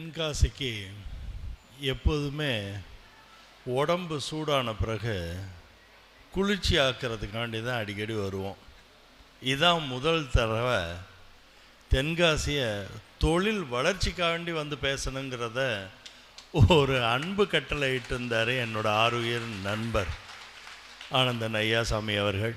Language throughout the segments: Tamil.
தென்காசிக்கு எப்போதுமே உடம்பு சூடான பிறகு குளிர்ச்சி ஆக்கிறதுக்காண்டி தான் அடிக்கடி வருவோம். இதான் முதல் தடவை தென்காசியை தொழில் வளர்ச்சிக்காண்டி வந்து பேசணுங்கிறத ஒரு அன்பு கட்டளை இட்டிருந்தார் என்னோட ஆருயிர் நண்பர் ஆனந்தன் ஐயாசாமி அவர்கள்.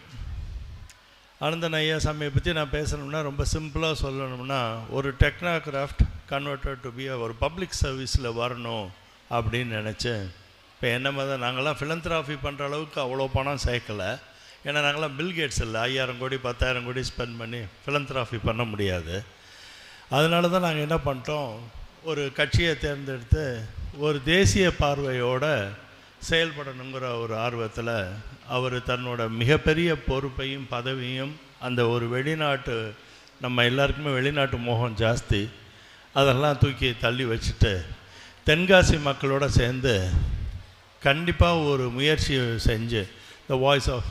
ஆனந்தன் ஐயாசாமியை பற்றி நான் பேசணும்னா ரொம்ப சிம்பிளாக சொல்லணும்னா, ஒரு டெக்னாகிராஃப்ட் கன்வெர்டட் டு பி ஒரு பப்ளிக் சர்வீஸில் வரணும் அப்படின்னு நினச்சேன். இப்போ என்ன மாதிரி நாங்கள்லாம் ஃபிலந்த்ராஃபி பண்ணுற அளவுக்கு அவ்வளோ பணம் சேர்க்கலை. ஏன்னா நாங்களாம் பில்கேட்ஸ் இல்லை, 5000 கோடி 10,000 கோடி ஸ்பெண்ட் பண்ணி ஃபிலந்த்ராஃபி பண்ண முடியாது. அதனால தான் நாங்கள் என்ன பண்ணிட்டோம், ஒரு கட்சியை தேர்ந்தெடுத்து ஒரு தேசிய பார்வையோடு செயல்படணுங்கிற ஒரு ஆர்வத்தில் அவர் தன்னோட மிகப்பெரிய பொறுப்பையும் பதவியும், அந்த ஒரு வெளிநாட்டு, நம்ம எல்லாருக்குமே வெளிநாட்டு மோகம் ஜாஸ்தி, அதெல்லாம் தூக்கி தள்ளி வச்சுட்டு தென்காசி மக்களோடு சேர்ந்து கண்டிப்பாக ஒரு முயற்சி செஞ்சு த வாய்ஸ் ஆஃப்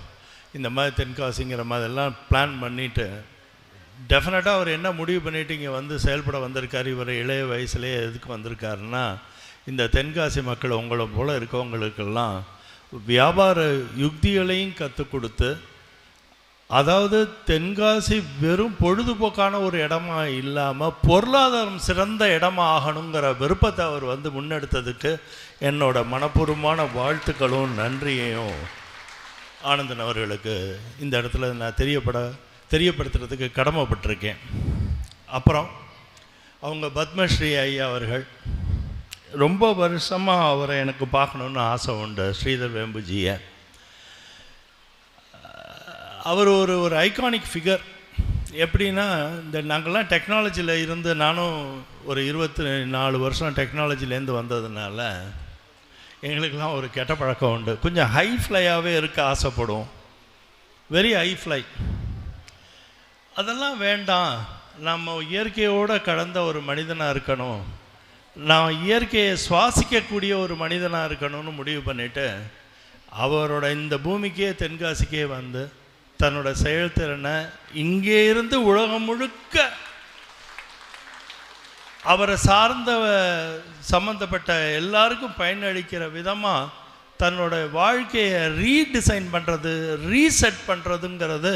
இந்த மாதிரி தென்காசிங்கிற மாதிரிலாம் பிளான் பண்ணிவிட்டு டெஃபினட்டாக அவர் என்ன முடிவு பண்ணிவிட்டு இங்கே வந்து செயல்பட வந்திருக்கார். இவர் இளைய வயசுலேயே எதுக்கு வந்திருக்காருன்னா, இந்த தென்காசி மக்கள் உங்களை போல் இருக்கவங்களுக்கெல்லாம் வியாபார யுக்திகளையும் கற்றுக் கொடுத்து, அதாவது தென்காசி வெறும் பொழுதுபோக்கான ஒரு இடமா இல்லாமல் பொருளாதாரம் சிறந்த இடமா ஆகணுங்கிற விருப்பத்தை அவர் வந்து முன்னெடுத்ததுக்கு என்னோட மனப்பூர்வமான வாழ்த்துக்களும் நன்றியையும் ஆனந்தன் அவர்களுக்கு இந்த இடத்துல நான் தெரியப்படுத்துறதுக்கு கடமைப்பட்டிருக்கேன். அப்புறம் அவங்க பத்மஸ்ரீ ஐயா அவர்கள், ரொம்ப வருஷமாக அவரை எனக்கு பார்க்கணுன்னு ஆசை உண்டு, ஸ்ரீதர் வேம்புஜியை. அவர் ஒரு ஐகானிக் ஃபிகர். எப்படின்னா, இந்த நாங்கள்லாம் டெக்னாலஜியில் இருந்து, நானும் ஒரு 24 வருஷம் டெக்னாலஜிலேருந்து வந்ததுனால எங்களுக்கெல்லாம் ஒரு கெட்ட பழக்கம் உண்டு. கொஞ்சம் ஹை ஃப்ளையாகவே இருக்க ஆசைப்படுவோம், வெரி ஹை ஃப்ளை. அதெல்லாம் வேண்டாம், நம்ம இயற்கையோடு கலந்த ஒரு மனிதனாக இருக்கணும், நான் இயற்கையை சுவாசிக்கக்கூடிய ஒரு மனிதனாக இருக்கணும்னு முடிவு பண்ணிவிட்டு அவரோட இந்த பூமிக்கே தென்காசிக்கே வந்து தன்னோட செயல்திறனை இங்கே இருந்து உலகம் முழுக்க அவரை சார்ந்த சம்மந்தப்பட்ட எல்லாருக்கும் பயனளிக்கிற விதமாக தன்னோட வாழ்க்கையை ரீடிசைன் பண்ணுறது, ரீசெட் பண்ணுறதுங்கிறது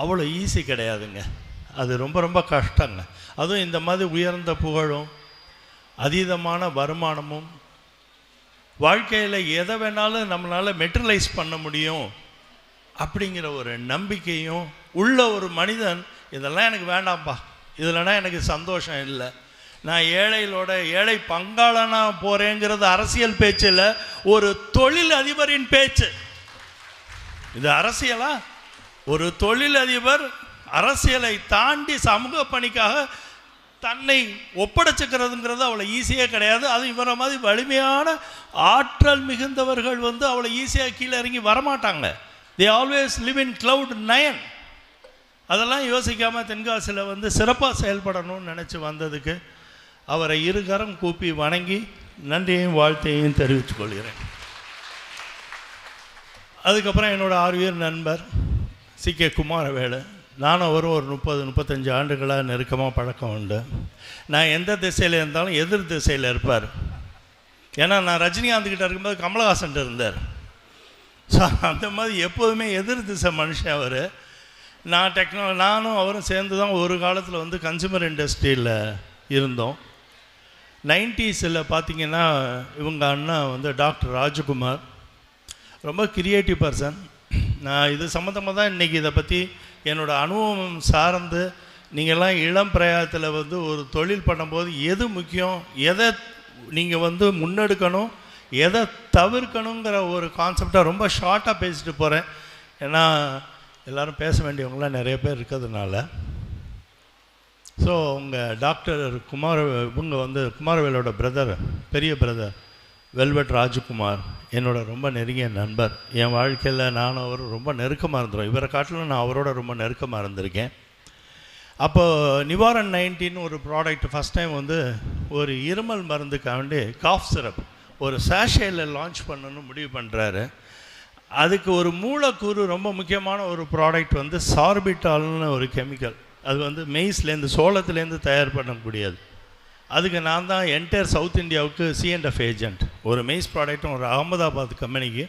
அவ்வளோ ஈஸி கிடையாதுங்க. அது ரொம்ப ரொம்ப கஷ்டங்க. அதுவும் இந்த மாதிரி உயர்ந்த புகழும் அதீதமான வருமானமும், வாழ்க்கையில் எதை வேணாலும் நம்மளால் மெட்டீரியலைஸ் பண்ண முடியும் அப்படிங்கிற ஒரு நம்பிக்கையும் உள்ள ஒரு மனிதன், இதெல்லாம் எனக்கு வேண்டாம்ப்பா, இதில்னா எனக்கு சந்தோஷம் இல்லை, நான் ஏழை பங்காளனாக போகிறேங்கிறது அரசியல் பேச்சில் ஒரு தொழில் அதிபரின் பேச்சு. இது அரசியலா? ஒரு தொழிலதிபர் அரசியலை தாண்டி சமூக பணிக்காக தன்னை ஒப்படைச்சிக்கிறதுங்கிறது அவ்வளோ ஈஸியாக கிடையாது. அது இவரை மாதிரி வலிமையான ஆற்றல் மிகுந்தவர்கள் வந்து அவ்வளோ ஈஸியாக கீழே இறங்கி வரமாட்டாங்க. They always live in cloud 9. அதெல்லாம் யோசிக்காமல் தென்காசியில் வந்து சிறப்பாக செயல்படணும்னு நினச்சி வந்ததுக்கு அவரை இருகரம் கூப்பி வணங்கி நன்றியையும் வாழ்த்தையும் தெரிவித்துக் கொள்கிறேன். அதுக்கப்புறம் என்னோட ஆர்வியர் நண்பர் சி.கே. குமாரவேலு, நானும் அவரும் ஒரு 30-35 ஆண்டுகளாக நெருக்கமாக பழக்கம் உண்டு. நான் எந்த திசையில் இருந்தாலும் எதிர் திசையில் இருப்பார். ஏன்னா நான் ரஜினிகாந்த்கிட்ட இருக்கும்போது கமலஹாசன் இருந்தார். ஸோ அந்த மாதிரி எப்போதுமே எதிர் திசை மனுஷன் அவர். நானும் அவரும் சேர்ந்து தான் ஒரு காலத்தில் வந்து கன்சூமர் இண்டஸ்ட்ரியில் இருந்தோம். 90s பார்த்திங்கன்னா இவங்க அண்ணா வந்து டாக்டர் ராஜகுமார், ரொம்ப கிரியேட்டிவ் பர்சன். நான் இது சம்மந்தமாக தான் இன்றைக்கி இதை பற்றி என்னோடய அனுபவம் சார்ந்து, நீங்கள்லாம் இளம் பிரயாத்தில் வந்து ஒரு தொழில் பண்ணும்போது எது முக்கியம், எதை நீங்கள் வந்து முன்னெடுக்கணும், எதை தவிர்க்கணுங்கிற ஒரு கான்செப்டாக ரொம்ப ஷார்ட்டாக பேசிட்டு போகிறேன். ஏன்னா எல்லோரும் பேச வேண்டியவங்களாம் நிறைய பேர் இருக்கிறதுனால. ஸோ உங்கள் டாக்டர் இவங்க வந்து குமாரவேலோட பிரதர், பெரிய பிரதர் வெல்வெட் ராஜகுமார் என்னோட ரொம்ப நெருங்கிய நண்பர். என் வாழ்க்கையில் நானும் அவரும் ரொம்ப நெருக்கமாக இருந்துடும். இவரை காட்டிலும் நான் அவரோட ரொம்ப நெருக்கமாக இருந்திருக்கேன். அப்போது நிவாரண் 19 ஒரு ப்ராடக்ட் ஃபஸ்ட் டைம் வந்து ஒரு இருமல் மருந்துக்காண்டி காஃப் சிரப் ஒரு சாஷேயில் லான்ச் பண்ணணும்னு முடிவு பண்ணுறாரு. அதுக்கு ஒரு மூலக்கூறு ரொம்ப முக்கியமான ஒரு ப்ராடக்ட் வந்து சார்பிட்டால்னு ஒரு கெமிக்கல். அது வந்து மெய்ஸ்லேருந்து, சோளத்துலேருந்து தயார் பண்ணக்கூடியது. அதுக்கு நான் தான் என்டையர் சவுத் இந்தியாவுக்கு C&F ஏஜெண்ட். ஒரு மெய்ஸ் ப்ராடக்ட்டும் ஒரு அகமதாபாத் கம்பெனிக்கு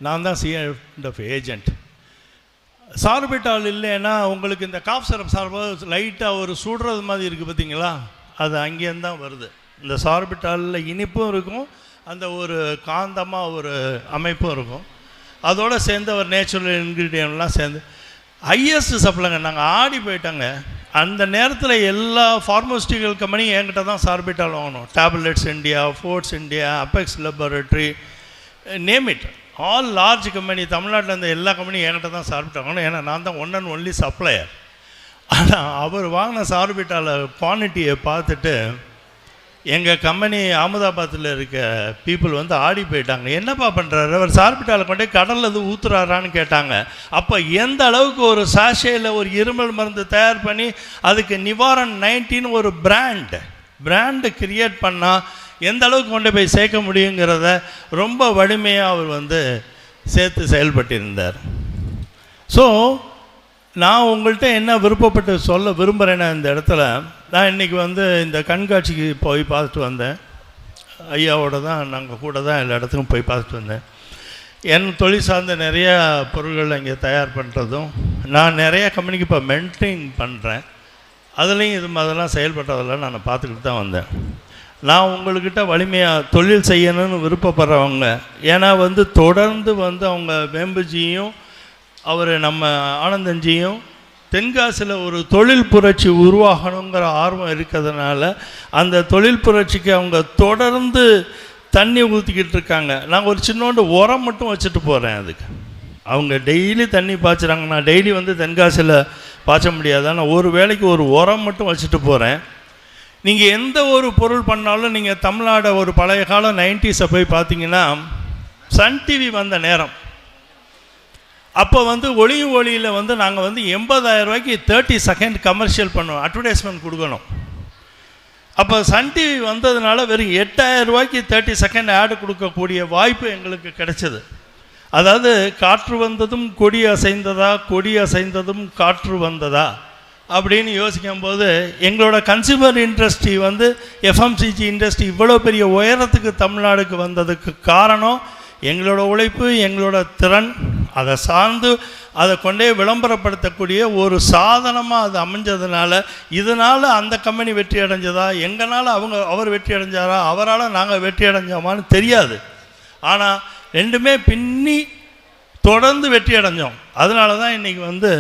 நான் தான் C&F ஏஜெண்ட். சார்பிட்டால் இல்லைன்னா உங்களுக்கு இந்த காஃப் சிரப் சார்பாக லைட்டாக ஒரு சுடுறது மாதிரி இருக்குது பார்த்தீங்களா, அது அங்கேருந்து தான் வருது. இந்த சார்பிட்டாலில் இனிப்பும் இருக்கும், அந்த ஒரு காந்தமாக ஒரு அமைப்பும் இருக்கும். அதோடு சேர்ந்து ஒரு நேச்சுரல் இன்க்ரீடியன்ட்லாம் சேர்ந்து ஹையஸ்ட் சப்ளைங்க. நாங்கள் ஆடி போயிட்டாங்க. அந்த நேரத்தில் எல்லா ஃபார்மஸ்யூட்டிக்கல் கம்பெனியும் என்கிட்ட தான் சார்பிட்டால் வாங்கணும். Tablets India, forts India, apex laboratory, name it, all large company தமிழ்நாட்டில் இருந்த எல்லா கம்பெனியும் என்கிட்ட தான் சார்பிட்டால் வாங்கணும். ஏன்னா நான் தான் ஒன் அண்ட் ஒன்லி சப்ளையர். ஆனால் அவர் வாங்கின சார்பிட்டால் குவான்டிட்டியை பார்த்துட்டு எங்கள் கம்பெனி அகமதாபாத்தில் இருக்க பீப்புள் வந்து ஆடி போயிட்டாங்க. என்னப்பா பண்ணுறாரு அவர், சார்பிட்டால் கொண்டே கடலில் இது ஊற்றுறாரான்னு கேட்டாங்க. அப்போ எந்த அளவுக்கு ஒரு சாஷேயில் ஒரு இருமல் மருந்து தயார் பண்ணி அதுக்கு நிவாரண் 19 ஒரு பிராண்டு கிரியேட் பண்ணால் எந்த அளவுக்கு கொண்டு போய் சேர்க்க முடியுங்கிறத ரொம்ப வலிமையாக அவர் வந்து சேர்த்து செயல்பட்டிருந்தார். ஸோ நான் உங்கள்கிட்ட என்ன விருப்பப்பட்டு சொல்ல விரும்புகிறேன்னா, இந்த இடத்துல நான் இன்றைக்கி வந்து இந்த கண்காட்சிக்கு போய் பார்த்துட்டு வந்தேன். ஐயாவோட தான் நாங்கள் கூட தான் எல்லா இடத்துக்கும் போய் பார்த்துட்டு வந்தேன். என் தொழில் சார்ந்த நிறையா பொருட்கள் இங்கே தயார் பண்ணுறதும், நான் நிறையா கம்பெனிக்கு இப்போ மெயின்டைன் பண்ணுறேன். அதுலேயும் இது மாதிரிலாம் செயல்பட்டதெல்லாம் நான் பார்த்துக்கிட்டு தான் வந்தேன். நான் உங்கள்கிட்ட வலிமையாக தொழில் செய்யணும்னு விருப்பப்படுறவங்க, ஏன்னா வந்து தொடர்ந்து வந்து அவங்க வேம்புஜியும் அவர் நம்ம ஆனந்தன்ஜியும் தென்காசியில் ஒரு தொழில் புரட்சி உருவாகணுங்கிற ஆர்வம் இருக்கிறதுனால அந்த தொழில் புரட்சிக்கு அவங்க தொடர்ந்து தண்ணி ஊற்றிக்கிட்டு இருக்காங்க. நான் ஒரு சின்னோண்டு உரம் மட்டும் வச்சுட்டு போகிறேன். அதுக்கு அவங்க டெய்லி தண்ணி பாய்ச்சுறாங்க. நான் டெய்லி வந்து தென்காசியில் பாய்ச்ச முடியாது, ஆனால் ஒரு வேளைக்கு ஒரு உரம் மட்டும் வச்சுட்டு போகிறேன். நீங்கள் எந்த ஒரு பொருள் பண்ணாலும் நீங்கள் தமிழ்நாடு ஒரு பழைய காலம் 90s போய் பார்த்தீங்கன்னா, சன் டிவி வந்த நேரம், அப்போ வந்து ஒளியில் வந்து நாங்கள் வந்து 80,000 ரூபாய்க்கு 30 செகண்ட் கமர்ஷியல் பண்ணுவோம், அட்வர்டைஸ்மெண்ட் கொடுக்கணும். அப்போ சன் டிவி வந்ததுனால வெறும் 8,000 ரூபாய்க்கு 30 செகண்ட் ஆடு கொடுக்கக்கூடிய வாய்ப்பு எங்களுக்கு கிடைச்சது. அதாவது காற்று வந்ததும் கொடி அசைந்ததா, கொடி அசைந்ததும் காற்று வந்ததா அப்படின்னு யோசிக்கும்போது எங்களோட கன்சியூமர் இண்டஸ்ட்ரி வந்து FMCG இண்டஸ்ட்ரி இவ்வளோ பெரிய உயரத்துக்கு தமிழ்நாடுக்கு வந்ததுக்கு காரணம் எங்களோட உழைப்பு, எங்களோட திறன், அதை சார்ந்து அதை கொண்டே விளம்பரப்படுத்தக்கூடிய ஒரு சாதனமாக அது அமைஞ்சதுனால, இதனால் அந்த கம்பெனி வெற்றி அடைஞ்சதா, எங்களால் அவர் வெற்றி அடைஞ்சாரா, அவரால் நாங்கள் வெற்றி அடைஞ்சோமான்னு தெரியாது. ஆனால் ரெண்டுமே பின்னி தொடர்ந்து வெற்றி அடைஞ்சோம். அதனால தான் இன்றைக்கி வந்து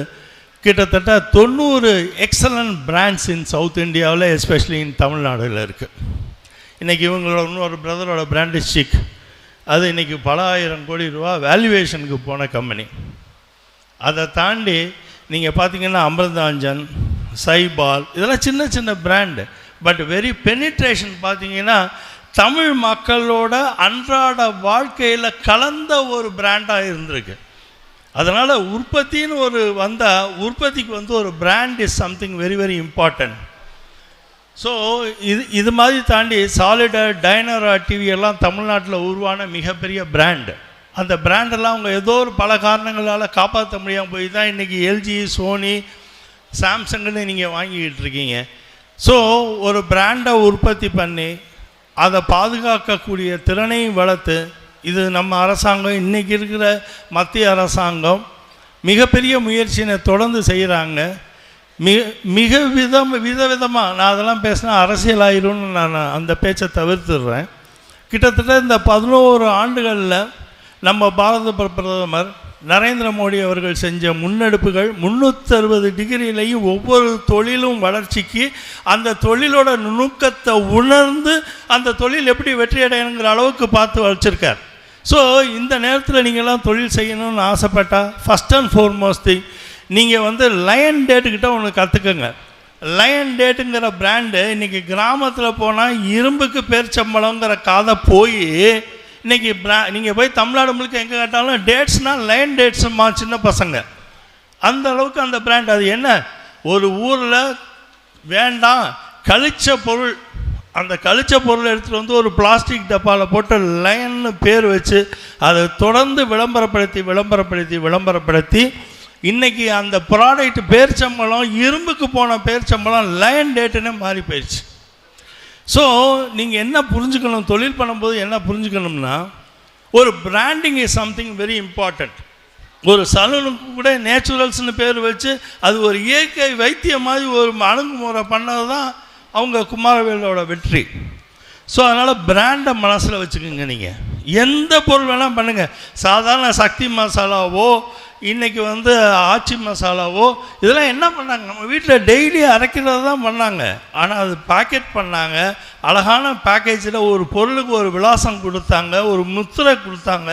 கிட்டத்தட்ட 90 எக்ஸலண்ட் பிராண்ட்ஸ் இன் சவுத் இந்தியாவில், எஸ்பெஷலி இன் தமிழ்நாடுல இருக்குது. இன்றைக்கி இவங்களோட இன்னொரு பிரதரோட பிராண்ட் ஷிக், அது இன்றைக்கி பல ஆயிரம் கோடி ரூபா வேல்யூவேஷனுக்கு போன கம்பெனி. அதை தாண்டி நீங்கள் பார்த்தீங்கன்னா அமிர்தாஞ்சன், சைபால், இதெல்லாம் சின்ன சின்ன பிராண்டு. பட் வெரி பெனிட்ரேஷன் பார்த்தீங்கன்னா தமிழ் மக்களோட அன்றாட வாழ்க்கையில் கலந்த ஒரு பிராண்டாக இருந்திருக்கு. அதனால் உற்பத்தின்னு ஒரு வந்தால், உற்பத்திக்கு வந்து ஒரு brand is something very very important. So இது மாதிரி தாண்டி சாலிடர், டைனரா டிவி எல்லாம் தமிழ்நாட்டில் உருவான மிகப்பெரிய பிராண்டு. அந்த பிராண்டெல்லாம் அவங்க ஏதோ ஒரு பல காரணங்களால் காப்பாற்ற முடியாமல் போய் தான் இன்றைக்கி எல்ஜி, சோனி, சாம்சங்குன்னு நீங்கள் வாங்கிக்கிட்டு இருக்கீங்க. ஸோ ஒரு பிராண்டை உற்பத்தி பண்ணி அதை பாதுகாக்கக்கூடிய திறனையும் வளர்த்து, இது நம்ம அரசாங்கம், இன்றைக்கி இருக்கிற மத்திய அரசாங்கம் மிகப்பெரிய முயற்சியை தொடர்ந்து செய்கிறாங்க. விதவிதமாக நான் அதெல்லாம் பேசினா அரசியல் ஆயிரும்னு நான் அந்த பேச்சை தவிர்த்துடுறேன். கிட்டத்தட்ட இந்த 11 ஆண்டுகளில் நம்ம பாரத பிரதமர் நரேந்திர மோடி அவர்கள் செஞ்ச முன்னெடுப்புகள் 360 டிகிரிலையும் ஒவ்வொரு தொழிலும் வளர்ச்சிக்கு, அந்த தொழிலோட நுணுக்கத்தை உணர்ந்து அந்த தொழில் எப்படி வெற்றி அடையணுங்கிற அளவுக்கு பார்த்து வச்சிருக்கார். ஸோ இந்த நேரத்தில் நீங்கள்லாம் தொழில் செய்யணும்னு ஆசைப்பட்டால் ஃபஸ்ட் அண்ட் ஃபார்மோஸ்ட் திங், நீங்கள் வந்து லயன் டேட்டுக்கிட்ட ஒன்று கற்றுக்குங்க. லயன் டேட்டுங்கிற பிராண்டு இன்றைக்கி கிராமத்தில் போனால் இரும்புக்கு பேர்ச்சம்பளங்கிற காதை போய் இன்றைக்கி நீங்கள் போய் தமிழ்நாடு முழுக்க எங்கே கேட்டாலும் டேட்ஸ்னால் லயன் டேட்ஸுமா சின்ன பசங்க, அந்த அளவுக்கு அந்த பிராண்ட். அது என்ன, ஒரு ஊரில் வேண்டாம் கழிச்ச பொருள், அந்த கழிச்ச பொருளை எடுத்துகிட்டு வந்து ஒரு பிளாஸ்டிக் டப்பாவில் போட்டு லயன்னு பேர் வச்சு அதை தொடர்ந்து விளம்பரப்படுத்தி இன்றைக்கி அந்த ப்ராடக்ட் பேர்ச்சம்பளம், இரும்புக்கு போன பேர்ச்சம்பளம் லயன் டேட்டுன்னு மாறி போயிடுச்சு. ஸோ நீங்கள் என்ன புரிஞ்சுக்கணும், தொழில் பண்ணும்போது என்ன புரிஞ்சுக்கணும்னா, ஒரு branding is something very important. ஒரு சலூனுக்கு கூட நேச்சுரல்ஸ்னு பேர் வச்சு அது ஒரு இயற்கை வைத்தியம் மாதிரி ஒரு அணுகுமுறை பண்ணது தான் அவங்க குமாரவேலோட வெற்றி. ஸோ அதனால் பிராண்டை மனசில் வச்சுக்கோங்க. நீங்கள் எந்த பொருள் வேணால் பண்ணுங்கள். சாதாரண சக்தி மசாலாவோ இன்றைக்கி ஆச்சி மசாலாவோ இதெல்லாம் என்ன பண்ணாங்க, நம்ம வீட்டில் டெய்லி அரைக்கிறது தான் பண்ணாங்க. ஆனால் அது பேக்கெட் பண்ணாங்க, அழகான பேக்கேஜில் ஒரு பொருளுக்கு ஒரு விலாசம் கொடுத்தாங்க, ஒரு முத்திரை கொடுத்தாங்க.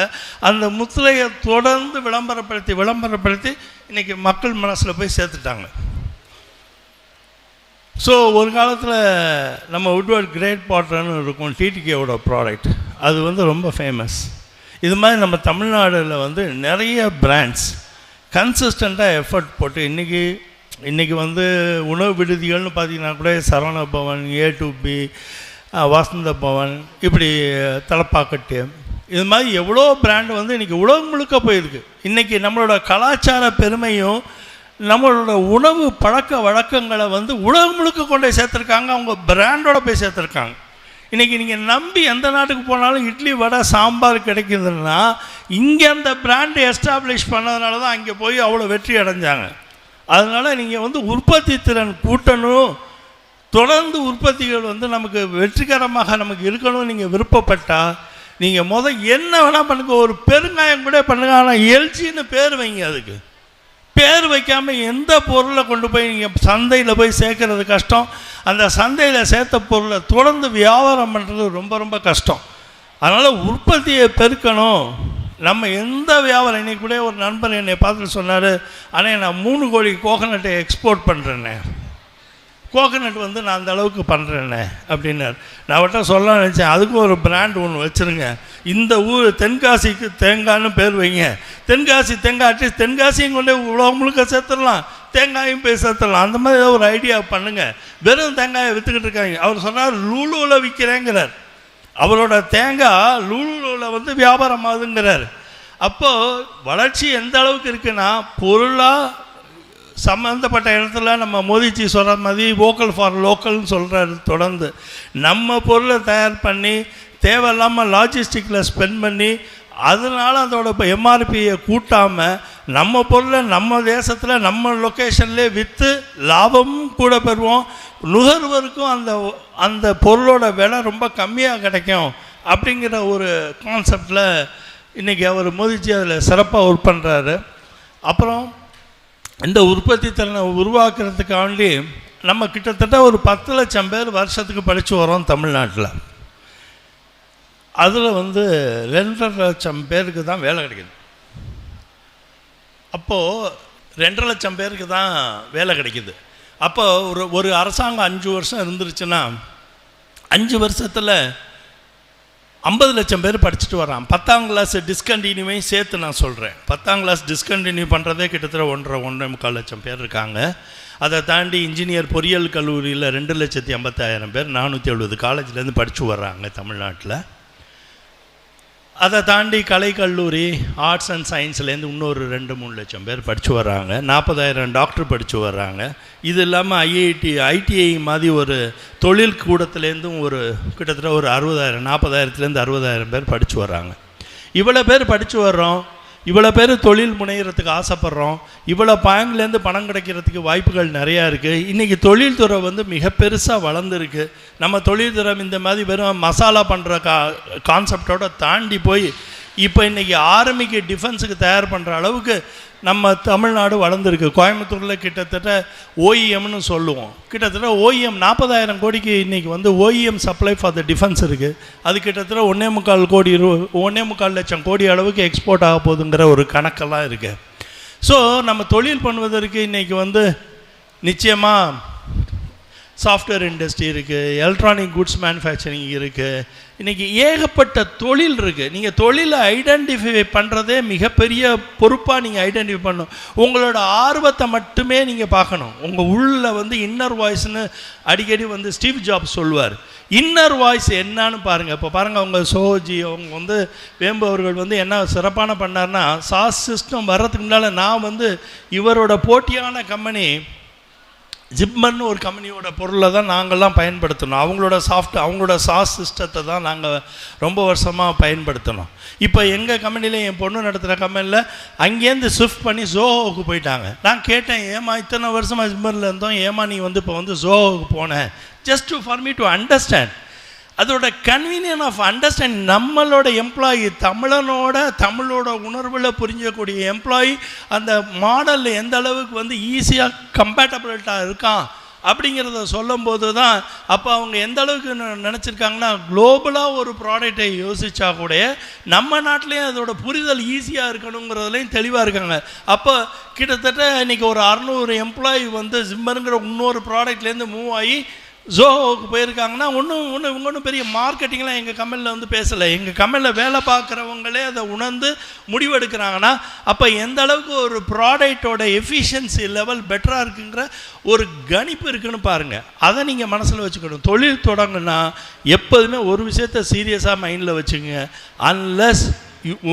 அந்த முத்திரையை தொடர்ந்து விளம்பரப்படுத்தி இன்றைக்கி மக்கள் மனசில் போய் சேர்த்துட்டாங்க. ஸோ ஒரு காலத்தில் நம்ம வுட்வர்ட் கிரேட் பாட்டர்னு இருக்கும், டிடிகேவோட ப்ராடக்ட், அது ரொம்ப ஃபேமஸ். இது மாதிரி நம்ம தமிழ்நாடில் நிறைய பிராண்ட்ஸ் கன்சிஸ்டண்ட்டாக எஃபர்ட் போட்டு இன்றைக்கி உணவு விடுதிகள்னு பார்த்திங்கன்னா கூட சரவண பவன், A2B, வசந்த பவன், இப்படி தலப்பாக்கட்டு, இது மாதிரி எவ்வளோ பிராண்டு இன்றைக்கி உலகம் முழுக்க போயிருக்கு. இன்றைக்கி நம்மளோட கலாச்சார பெருமையும் நம்மளோட உணவு பழக்க வழக்கங்களை உலகம் முழுக்க கொண்டு சேர்த்துருக்காங்க, அவங்க பிராண்டோட போய் சேர்த்துருக்காங்க. இன்றைக்கி நீங்கள் நம்பி எந்த நாட்டுக்கு போனாலும் இட்லி வடை சாம்பார் கிடைக்குதுன்னா இங்கே அந்த பிராண்டு எஸ்டாப்ளிஷ் பண்ணதுனால தான் அங்கே போய் அவ்வளோ வெற்றி அடைஞ்சாங்க. அதனால் நீங்கள் உற்பத்தி திறன் கூட்டணும், தொடர்ந்து உற்பத்திகள் நமக்கு வெற்றிகரமாக நமக்கு இருக்கணும்னு நீங்கள் விருப்பப்பட்டால் நீங்கள் என்ன வேணால் பண்ணுங்க. ஒரு பெருங்காயம் கூட பண்ணுங்க, ஆனால் எல்ஜின்னு பேர் வைங்க. அதுக்கு பேர் வைக்காமல் எந்த பொருளை கொண்டு போய் நீங்கள் சந்தையில் போய் சேர்க்கறது கஷ்டம். அந்த சந்தையில் சேர்த்த பொருளை தொடர்ந்து வியாபாரம் பண்ணுறது ரொம்ப ரொம்ப கஷ்டம். அதனால் உற்பத்தியை பெருக்கணும். நம்ம எந்த வியாபாரம், இன்றைக்கி கூட ஒரு நண்பர் என்னை பார்த்துட்டு சொன்னார், ஆனால் நான் 3 கோடி கோகனட்டை எக்ஸ்போர்ட் பண்ணுறேன்னே, கோகனட் நான் அந்த அளவுக்கு பண்ணுறேன்னே அப்படின்னார். நான் அவர்கிட்ட சொல்ல நினச்சேன், அதுக்கும் ஒரு பிராண்ட் ஒன்று வச்சுருங்க. இந்த ஊர் தென்காசிக்கு தேங்காய்னு பேர் வைங்க. தென்காசி தேங்காய், அட்லீஸ்ட் தென்காசியும் கொண்டே உலகம் முழுக்க சேர்த்துடலாம், தேங்காயும் போய் சேர்த்துடலாம். அந்த மாதிரி ஏதோ ஒரு ஐடியா பண்ணுங்கள். வெறும் தேங்காயை விற்றுக்கிட்டு இருக்காங்க. அவர் சொன்னார் லூலூவில் விற்கிறேங்கிறார். அவரோட தேங்காய் லூலூவில் வியாபாரம் ஆகுதுங்கிறார். அப்போது வளர்ச்சி எந்த அளவுக்கு இருக்குன்னா, பொருளாக சம்மந்தப்பட்ட இடத்துல நம்ம மோதிஜி சொல்கிற மாதிரி வோக்கல் ஃபார் லோக்கல்னு சொல்கிறாரு. தொடர்ந்து நம்ம பொருளை தயார் பண்ணி தேவையில்லாமல் லாஜிஸ்டிக்கில் ஸ்பெண்ட் பண்ணி அதனால் அதோட எம்ஆர்பியை கூட்டாமல் நம்ம பொருளை நம்ம தேசத்தில் நம்ம லொக்கேஷன்லேயே விற்று லாபமும் கூட பெறுவோம், நுகர்வோருக்கும் அந்த பொருளோட விலை ரொம்ப கம்மியாக கிடைக்கும் அப்படிங்கிற ஒரு கான்செப்டில் இன்றைக்கி அவர் மோதிஜி அதில் சிறப்பாக ஒர்க் பண்ணுறாரு. அப்புறம் இந்த உற்பத்தி திறனை உருவாக்குறதுக்காண்டி நம்ம கிட்டத்தட்ட ஒரு 10 லட்சம் பேர் வருஷத்துக்கு படித்து வரோம் தமிழ்நாட்டில். அதில் 2.5 லட்சம் பேருக்கு தான் வேலை கிடைக்கிது. அப்போது 2.5 லட்சம் பேருக்கு தான் வேலை கிடைக்கிது. அப்போ ஒரு அரசாங்கம் 5 வருஷம் இருந்துருச்சுன்னா 5 வருஷத்தில் 50 லட்சம் பேர் படிச்சுட்டு வரான். 10ஆம் கிளாஸ் டிஸ்கண்டினியூவையும் சேர்த்து நான் சொல்கிறேன். 10ஆம் கிளாஸ் டிஸ்கண்டினியூ பண்ணுறதே கிட்டத்தட்ட 1.5 லட்சம் பேர் இருக்காங்க. அதை தாண்டி இன்ஜினியர் பொறியியல் கல்லூரியில் 2,50,000 பேர் 470 காலேஜ்லேருந்து படித்து வர்றாங்க தமிழ்நாட்டில். அதை தாண்டி கலைக்கல்லூரி ஆர்ட்ஸ் அண்ட் சயின்ஸ்லேருந்து இன்னொரு 2-3 லட்சம் பேர் படித்து வர்றாங்க. 40,000 டாக்டர் படித்து வர்றாங்க. இது இல்லாமல் ஐடிஐ மாதிரி ஒரு தொழில் கூடத்துலேருந்தும் கிட்டத்தட்ட ஒரு 40,000 60,000 பேர் படித்து வர்றாங்க. இவ்வளோ பேர் படித்து வர்றோம், இவ்வளோ பேர் தொழில் முனைகிறதுக்கு ஆசைப்பட்றோம், இவ்வளோ பாயிண்ட்லேருந்து பணம் கிடைக்கிறதுக்கு வாய்ப்புகள் நிறையா இருக்குது. இன்றைக்கி தொழில்துறை மிக பெருசாக வளர்ந்துருக்கு. நம்ம தொழில்துறை இந்த மாதிரி வெறும் மசாலா பண்ணுற கான்செப்டோடு தாண்டி போய் இப்போ இன்றைக்கி ஆர்மிக்கு டிஃபென்ஸுக்கு தயார் பண்ணுற அளவுக்கு நம்ம தமிழ்நாடு வளர்ந்துருக்கு. கோயம்புத்தூரில் கிட்டத்தட்ட ஓஇஎம்னு சொல்லுவோம். கிட்டத்தட்ட ஓஇஎம் 40,000 கோடிக்கு இன்றைக்கி OEM supply for the defence இருக்குது. அது கிட்டத்தட்ட 1.25 லட்சம் கோடி அளவுக்கு எக்ஸ்போர்ட் ஆக போகுதுங்கிற ஒரு கணக்கெல்லாம் இருக்குது. ஸோ நம்ம தொழில் பண்ணுவதற்கு இன்றைக்கி நிச்சயமாக சாஃப்ட்வேர் இண்டஸ்ட்ரி இருக்குது, எலக்ட்ரானிக் குட்ஸ் மேனுஃபேக்சரிங் இருக்குது, இன்றைக்கி ஏகப்பட்ட தொழில் இருக்குது. நீங்கள் தொழிலை ஐடென்டிஃபை பண்ணுறதே மிகப்பெரிய பொறுப்பாக நீங்கள் ஐடென்டிஃபை பண்ணணும். உங்களோட ஆர்வத்தை மட்டுமே நீங்கள் பார்க்கணும். உங்கள் உள்ளே இன்னர் வாய்ஸ்னு அடிக்கடி ஸ்டீவ் ஜாப்ஸ் சொல்லுவார். இன்னர் வாய்ஸ் என்னான்னு பாருங்கள். இப்போ பாருங்கள், அவங்க சோஜி அவங்க வேம்பு அவர்கள் என்ன சிறப்பான பண்ணார்னா, சாஸ் சிஸ்டம் வர்றதுக்கு முன்னால் நான் இவரோட போட்டியான கம்பெனி ஜிப்மர்னு ஒரு கம்பெனியோட பொருளை தான் நாங்கள்லாம் பயன்படுத்தணும். அவங்களோட சாஸ் சிஸ்டத்தை தான் நாங்கள் ரொம்ப வருஷமாக பயன்படுத்தணும். இப்போ எங்கள் கம்பெனியில் என் பொண்ணு நடத்துகிற கம்பெனியில் அங்கேருந்து ஷிஃப்ட் பண்ணி ஜோஹோவுக்கு போயிட்டாங்க. நான் கேட்டேன், ஏமா இத்தனை வருஷமாக ஜிப்மரில் இருந்தோம், ஏமா நீ இப்போ ஜோஹோவுக்கு போனேன்? Just for me to understand. அதோட கன்வீனியன்ட் ஆஃப் அண்டர்ஸ்டாண்டிங். நம்மளோட எம்ப்ளாயி தமிழோட உணர்வில் புரிஞ்சக்கூடிய எம்ப்ளாயி அந்த மாடலில் எந்த அளவுக்கு ஈஸியாக கம்பேட்டபிலிட்டாக இருக்கான் அப்படிங்கிறத சொல்லும்போது தான் அப்போ அவங்க எந்த அளவுக்கு நினச்சிருக்காங்கன்னா, குளோபலாக ஒரு ப்ராடக்டை யோசித்தா கூட நம்ம நாட்டிலேயும் அதோட புரிதல் ஈஸியாக இருக்கணுங்கிறதுலையும் தெளிவாக இருக்காங்க. அப்போ கிட்டத்தட்ட இன்றைக்கி ஒரு 600 எம்ப்ளாயி ஜிம்மருங்கிற இன்னொரு ப்ராடக்ட்லேருந்து மூவ் ஆகி ஜோஹோவுக்கு போயிருக்காங்கன்னா இவங்க ஒன்றும் பெரிய மார்க்கெட்டிங்லாம் எங்கள் கம்பெனியில் பேசலை. எங்கள் கம்பெனியில் வேலை பார்க்குறவங்களே அதை உணர்ந்து முடிவெடுக்கிறாங்கன்னா அப்போ எந்த அளவுக்கு ஒரு ப்ராடக்டோட எஃபிஷியன்சி லெவல் பெட்டராக இருக்குங்கிற ஒரு கணிப்பு இருக்குன்னு பாருங்கள். அதை நீங்கள் மனசில் வச்சுக்கணும். தொழில் தொடங்குனா எப்போதுமே ஒரு விஷயத்தை சீரியஸாக மைண்டில் வச்சுங்க. அன்லஸ்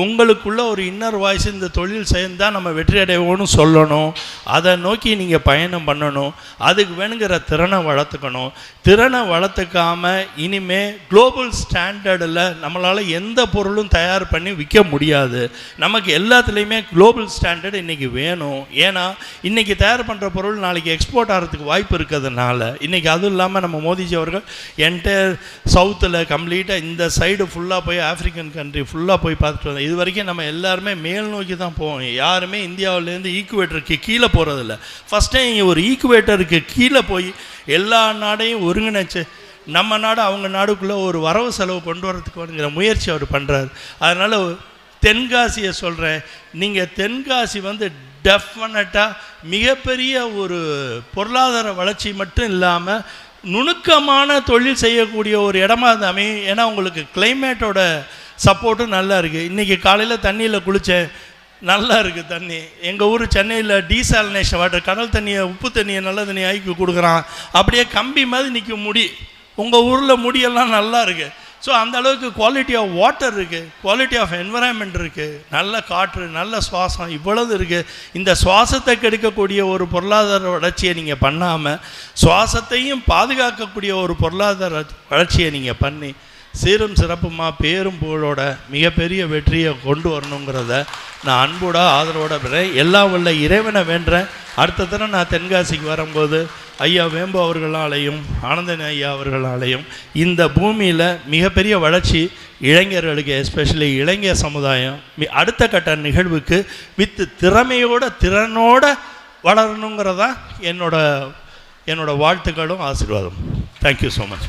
உங்களுக்குள்ள ஒரு இன்னர் வாய்ஸ் இந்த தொழில் சேர்ந்தால் நம்ம வெற்றி அடைவோன்னு சொல்லணும். அதை நோக்கி நீங்கள் பயணம் பண்ணணும். அதுக்கு வேணுங்கிற திறனை வளர்த்துக்கணும். திறனை வளர்த்துக்காமல் இனிமேல் குளோபல் ஸ்டாண்டர்டில் நம்மளால் எந்த பொருளும் தயார் பண்ணி விற்க முடியாது. நமக்கு எல்லாத்துலேயுமே குளோபல் ஸ்டாண்டர்டு இன்றைக்கி வேணும். ஏன்னா இன்றைக்கி தயார் பண்ணுற பொருள் நாளைக்கு எக்ஸ்போர்ட் ஆகிறதுக்கு வாய்ப்பு இருக்கிறதுனால இன்றைக்கி அதுவும் இல்லாமல் நம்ம மோடிஜி அவர்கள் என்டையர் சவுத்தில் கம்ப்ளீட்டாக இந்த சைடு ஃபுல்லாக போய் ஆஃப்ரிக்கன் கண்ட்ரி ஃபுல்லாக போய் பார்த்து இது வரைக்கும் நம்ம எல்லாருமே மேல் நோக்கி தான் போவோம். யாருமே இந்தியாவிலேருந்து ஈக்குவேட்டருக்கு கீழே போகிறதில்ல. ஃபஸ்ட் டைம் ஒரு ஈக்குவேட்டருக்கு கீழே போய் எல்லா நாடையும் ஒருங்கிணைச்சு நம்ம நாடு அவங்க நாடுக்குள்ளே ஒரு வரவு செலவு கொண்டு வரதுக்குங்கிற முயற்சி அவர் பண்ணுறாரு. அதனால் தென்காசியை சொல்கிறேன். நீங்கள் தென்காசி டெஃபினட்டாக மிகப்பெரிய ஒரு பொருளாதார வளர்ச்சி மட்டும் இல்லாமல் நுணுக்கமான தொழில் செய்யக்கூடிய ஒரு இடமா அது அமையும். ஏன்னா உங்களுக்கு கிளைமேட்டோட சப்போர்ட்டும் நல்லா இருக்குது. இன்றைக்கி காலையில் தண்ணியில் குளித்தேன், நல்லா இருக்குது தண்ணி. எங்கள் ஊர் சென்னையில் டீசாலினேஷன் வாட்டர், கடல் தண்ணியை உப்பு தண்ணியை நல்ல தண்ணியை ஆக்கி கொடுக்குறான். அப்படியே கம்பி மாதிரி நிற்கும் முடி. உங்கள் ஊரில் முடியெல்லாம் நல்லா இருக்குது. ஸோ அந்த அளவுக்கு குவாலிட்டி ஆஃப் வாட்டர் இருக்குது, குவாலிட்டி ஆஃப் என்விரான்மெண்ட் இருக்குது, நல்ல காற்று, நல்ல சுவாசம், இவ்வளவு இருக்குது. இந்த சுவாசத்தை கெடுக்கக்கூடிய ஒரு பொருளாதார வளர்ச்சியை நீங்கள் பண்ணாமல் சுவாசத்தையும் பாதுகாக்கக்கூடிய ஒரு பொருளாதார வளர்ச்சியை நீங்கள் பண்ணி சீரும் சிறப்புமா பேரும் புகழோட மிகப்பெரிய வெற்றியை கொண்டு வரணுங்கிறத நான் அன்போட ஆதரவோட பெறேன். எல்லாம் உள்ள இறைவனை வேண்டுறேன். அடுத்த தடவை நான் தென்காசிக்கு வரும்போது ஐயா வேம்பு அவர்களாலையும் ஆனந்தன் ஐயா அவர்களாலையும் இந்த பூமியில் மிகப்பெரிய வளர்ச்சி இளைஞர்களுக்கு, எஸ்பெஷலி இளைஞர் சமுதாயம் அடுத்த கட்ட நிகழ்வுக்கு திறனோட வளரணுங்கிறதா என்னோட வாழ்த்துக்களும் ஆசீர்வாதம். Thank you so much.